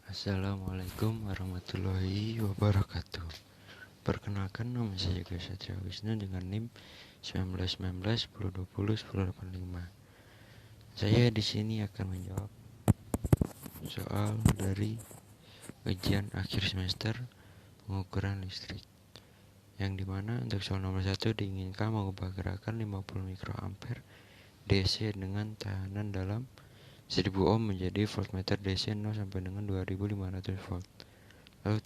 Assalamualaikum warahmatullahi wabarakatuh. Perkenalkan, nama saya Yoga Satria Wisnu dengan NIM 191910201085. Saya di sini akan menjawab soal dari ujian akhir semester pengukuran listrik, yang dimana untuk soal nomor 1 diinginkan mengubah gerakan 50 mikroampere DC dengan tahanan dalam 1000 ohm menjadi voltmeter DC 0 sampai dengan 2500 volt. Lalu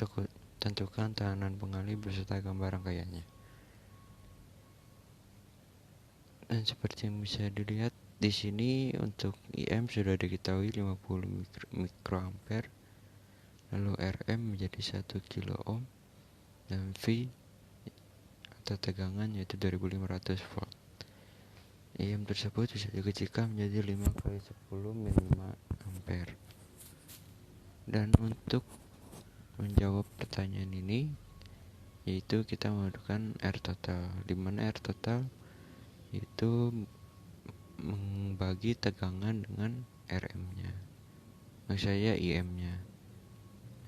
tentukan tahanan pengalih beserta gambar rangkaiannya. Dan seperti yang bisa dilihat di sini, untuk IM sudah diketahui 50 mikroampere, lalu RM menjadi 1 kilo ohm, dan V atau tegangan yaitu 2500 volt. IM tersebut bisa dikecilkan menjadi 5 kali 10 mA. Dan untuk menjawab pertanyaan ini, yaitu kita menggunakan R total, di mana R total itu membagi tegangan dengan RM-nya, maksud saya IM-nya,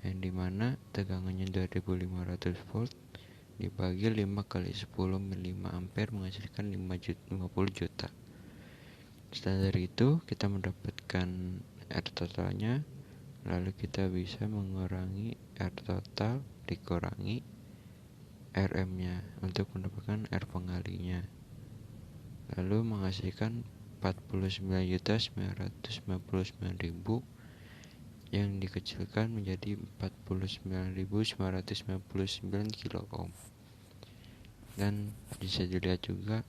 yang dimana tegangannya 2500 volt dibagi 5 kali 10 mA menghasilkan 50 juta. Setelah dari itu kita mendapatkan R totalnya, lalu kita bisa mengurangi R total dikurangi RM-nya untuk mendapatkan R pengalihnya, lalu menghasilkan 49.999.000 yang dikecilkan menjadi 49.999 kilo ohm. Dan bisa dilihat juga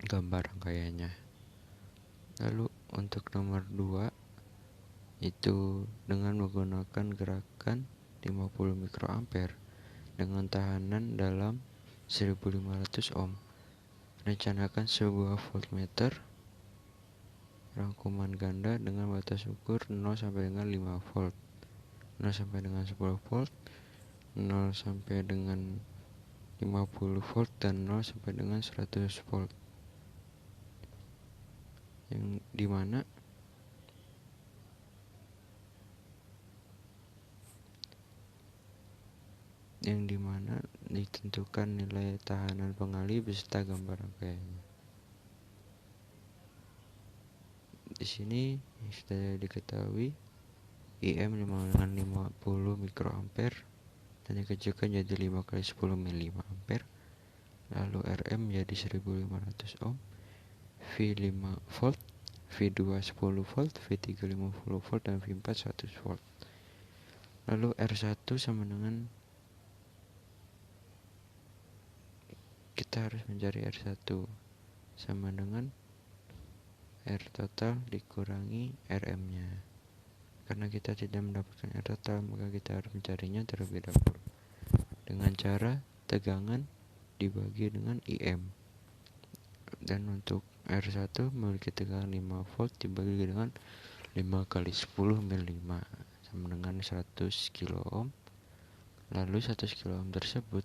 gambar rangkaiannya. Lalu untuk nomor 2 itu dengan menggunakan gerakan 50 mikroampere dengan tahanan dalam 1500 ohm. Rencanakan sebuah voltmeter rangkuman ganda dengan batas ukur 0 sampai dengan 5 volt, 0 sampai dengan 10 volt, 0 sampai dengan 50 volt, dan 0 sampai dengan 100 volt. Yang dimana ditentukan nilai tahanan pengalih beserta gambar rangkaiannya. Di sini sudah diketahui IM dengan 50 mikroampere dan dikecilkan jadi 5 kali 10 mA, lalu RM menjadi 1500 ohm, V 5 volt, V2 10 volt, V3 50 volt, dan V4 100 volt. Lalu R1 sama dengan, kita harus mencari R1 sama dengan R total dikurangi RM-nya. Karena kita tidak mendapatkan R total, maka kita harus mencarinya terlebih dahulu dengan cara tegangan dibagi dengan IM. Dan untuk R1 memiliki tegangan 5 volt dibagi dengan 5 kali 10 mA sama dengan 100 kilo ohm. Lalu 100 kilo ohm tersebut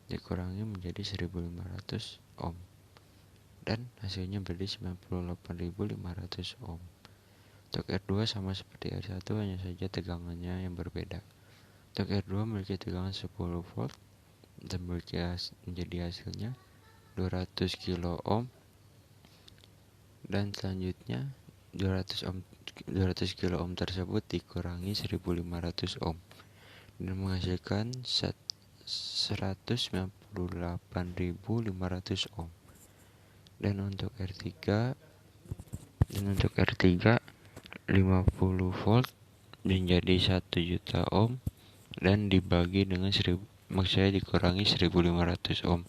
dikurangi menjadi 1500 ohm, dan hasilnya berarti 98.500 ohm. Untuk R2 sama seperti R1, hanya saja tegangannya yang berbeda. Untuk R2 memiliki tegangan 10 volt dan menjadi hasilnya 200 kilo ohm, dan selanjutnya 200 kilo ohm tersebut dikurangi 1500 ohm dan menghasilkan 198.500 ohm. Dan untuk R3 50 volt menjadi 1 juta ohm dan dibagi dengan dikurangi 1500 ohm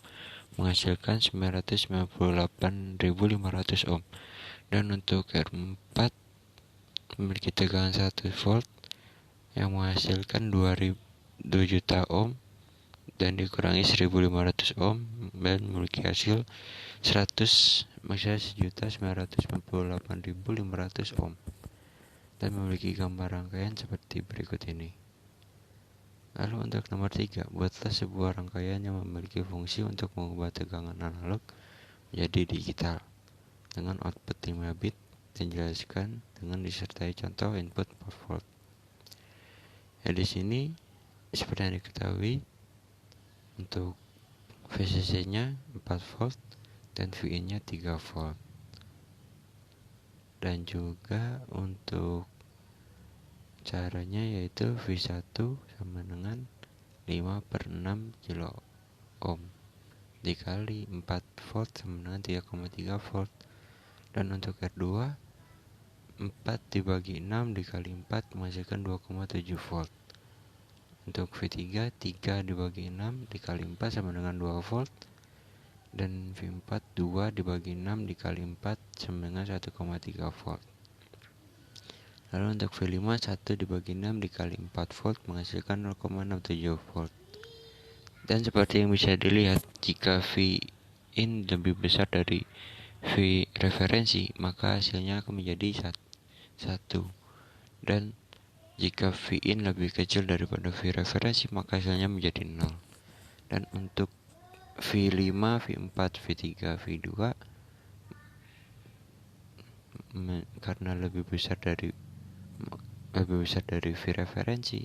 menghasilkan 998.500 ohm. Dan untuk R4 memiliki tegangan 1 volt yang menghasilkan 2 juta ohm dan dikurangi 1500 ohm dan memiliki hasil 1.998.500 ohm dan memiliki gambar rangkaian seperti berikut ini. Lalu untuk nomor 3, buatlah sebuah rangkaian yang memiliki fungsi untuk mengubah tegangan analog menjadi digital dengan output 5 bit dan jelaskan dengan disertai contoh input 4 volt. di sini seperti yang diketahui untuk VCC-nya 4 volt dan VIN-nya 3 volt. Dan juga untuk caranya yaitu V1 sama dengan 5/6 kilo ohm dikali 4 volt sama dengan 3,3 volt. Dan untuk R2 4 dibagi 6 dikali 4 menghasilkan 2,7 volt. Untuk V3 3 dibagi 6 dikali 4 sama dengan 2 volt. Dan V4 2 dibagi 6 dikali 4 sama dengan 1,3 volt. Lalu untuk V5 1 dibagi 6 dikali 4 volt menghasilkan 0,67 volt. Dan seperti yang bisa dilihat, jika V-in lebih besar dari V referensi, maka hasilnya akan menjadi 1. Dan jika V-in lebih kecil daripada V referensi, maka hasilnya menjadi 0. Dan untuk V5, V4, V3, V2 karena lebih besar dari V referensi,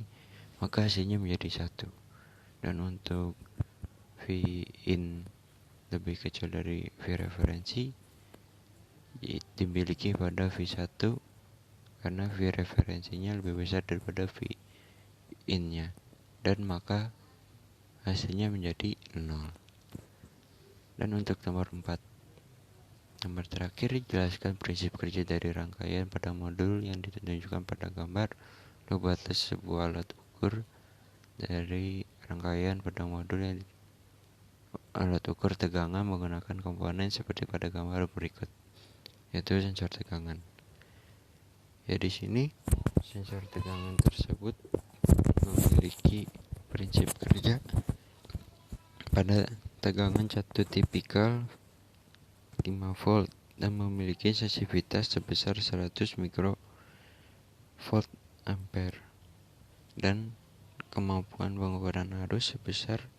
maka hasilnya menjadi 1. Dan untuk V-in lebih kecil dari V referensi dimiliki pada V1 karena V referensinya lebih besar daripada V-in-nya, dan maka hasilnya menjadi 0. Dan untuk nomor 4, nomor terakhir, jelaskan prinsip kerja dari rangkaian pada modul yang ditunjukkan pada gambar. Buatlah sebuah alat ukur dari rangkaian pada modul yang alat ukur tegangan menggunakan komponen seperti pada gambar berikut, yaitu sensor tegangan. Ya, di sini sensor tegangan tersebut memiliki prinsip kerja pada tegangan 1 tipikal 5 volt dan memiliki sensitivitas sebesar 100 mikrovolt ampere dan kemampuan pengukuran arus sebesar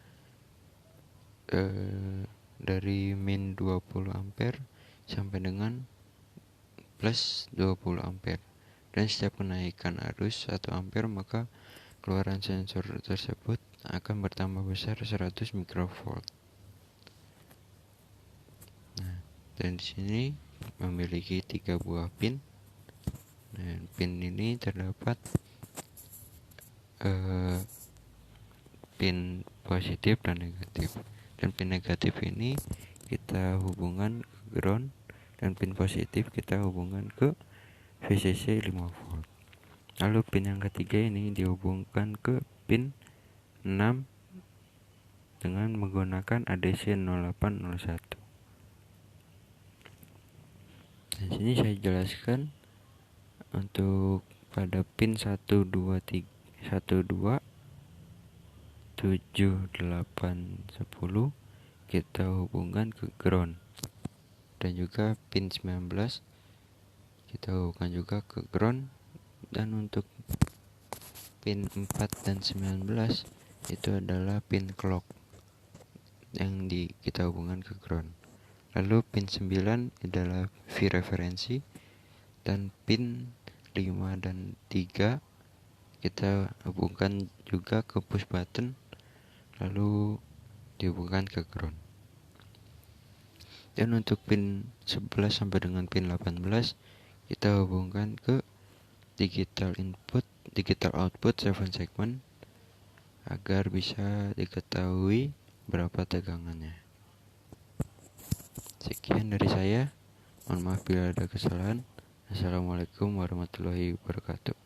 dari min 20 ampere sampai dengan plus 20 ampere. Dan setiap kenaikan arus 1 ampere, maka keluaran sensor tersebut akan bertambah besar 100 mikrovolt. Nah, dan di sini memiliki 3 buah pin. Dan pin ini terdapat pin positif dan negatif. Dan pin negatif ini kita hubungkan ke ground, dan pin positif kita hubungkan ke VCC 5 volt. Lalu pin yang ketiga ini dihubungkan ke pin 6 dengan menggunakan ADC 0801. Di sini saya jelaskan untuk pada pin 1, 2, 3, 1, 2, 7, 8, 10 kita hubungkan ke ground. Dan juga pin 19 kita hubungkan juga ke ground. Dan untuk pin 4 dan 19 itu adalah pin clock yang kita hubungkan ke ground. Lalu pin 9 adalah V referensi, dan pin 5 dan 3 kita hubungkan juga ke push button lalu dihubungkan ke ground. Dan untuk pin 11 sampai dengan pin 18 kita hubungkan ke digital input, digital output 7 segment agar bisa diketahui berapa tegangannya. Sekian dari saya. Mohon maaf bila ada kesalahan. Assalamualaikum warahmatullahi wabarakatuh.